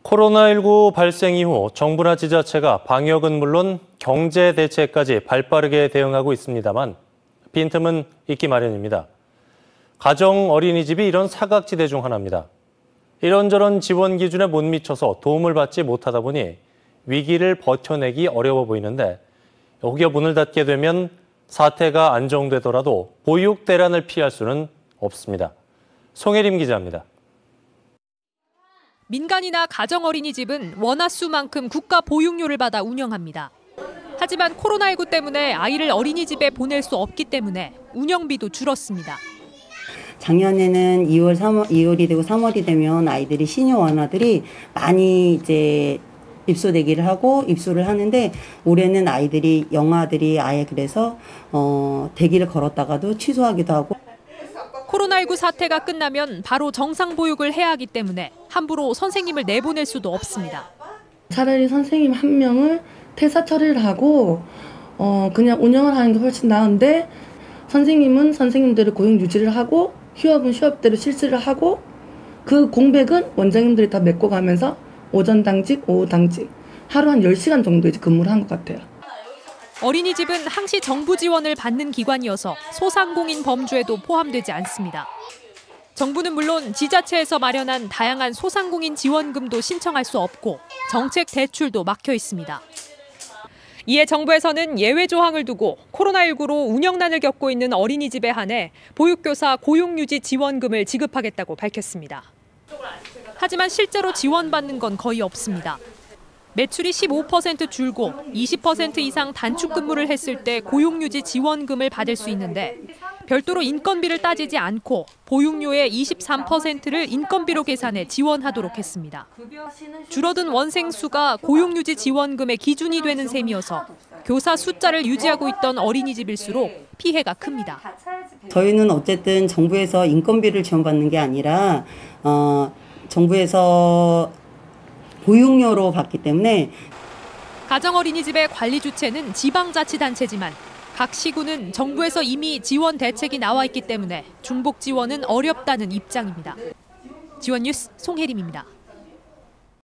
코로나19 발생 이후 정부나 지자체가 방역은 물론 경제 대책까지 발빠르게 대응하고 있습니다만 빈틈은 있기 마련입니다. 가정 어린이집이 이런 사각지대 중 하나입니다. 이런저런 지원 기준에 못 미쳐서 도움을 받지 못하다 보니 위기를 버텨내기 어려워 보이는데 혹여 문을 닫게 되면 사태가 안정되더라도 보육 대란을 피할 수는 없습니다. 송혜림 기자입니다. 민간이나 가정 어린이집은 원화수만큼 국가 보육료를 받아 운영합니다. 하지만 코로나19 때문에 아이를 어린이집에 보낼 수 없기 때문에 운영비도 줄었습니다. 작년에는 2월이 되고 3월이 되면 아이들이 시니어 원화들이 많이 이제 입소되기를 하고 입소를 하는데 올해는 아이들이 영아들이 아예 그래서 대기를 걸었다가도 취소하기도 하고. 코로나19 사태가 끝나면 바로 정상 보육을 해야 하기 때문에 함부로 선생님을 내보낼 수도 없습니다. 차라리 선생님 한 명을 퇴사 처리를 하고 그냥 운영을 하는 게 훨씬 나은데 선생님은 선생님대로 고용 유지를 하고 휴업은 휴업대로 실시를 하고 그 공백은 원장님들이 다 메꿔가면서 오전 당직, 오후 당직 하루 한 10시간 정도 이제 근무를 한 것 같아요. 어린이집은 항시 정부 지원을 받는 기관이어서 소상공인 범주에도 포함되지 않습니다. 정부는 물론 지자체에서 마련한 다양한 소상공인 지원금도 신청할 수 없고 정책 대출도 막혀 있습니다. 이에 정부에서는 예외 조항을 두고 코로나19로 운영난을 겪고 있는 어린이집에 한해 보육교사 고용유지 지원금을 지급하겠다고 밝혔습니다. 하지만 실제로 지원받는 건 거의 없습니다. 매출이 15% 줄고 20% 이상 단축 근무를 했을 때 고용유지 지원금을 받을 수 있는데 별도로 인건비를 따지지 않고 보육료의 23%를 인건비로 계산해 지원하도록 했습니다. 줄어든 원생 수가 고용유지 지원금의 기준이 되는 셈이어서 교사 숫자를 유지하고 있던 어린이집일수록 피해가 큽니다. 저희는 어쨌든 정부에서 인건비를 지원받는 게 아니라 정부에서 보육료로 받기 때문에. 가정 어린이집의 관리 주체는 지방자치단체지만 각 시군은 정부에서 이미 지원 대책이 나와 있기 때문에 중복 지원은 어렵다는 입장입니다. 지원 뉴스 송혜림입니다.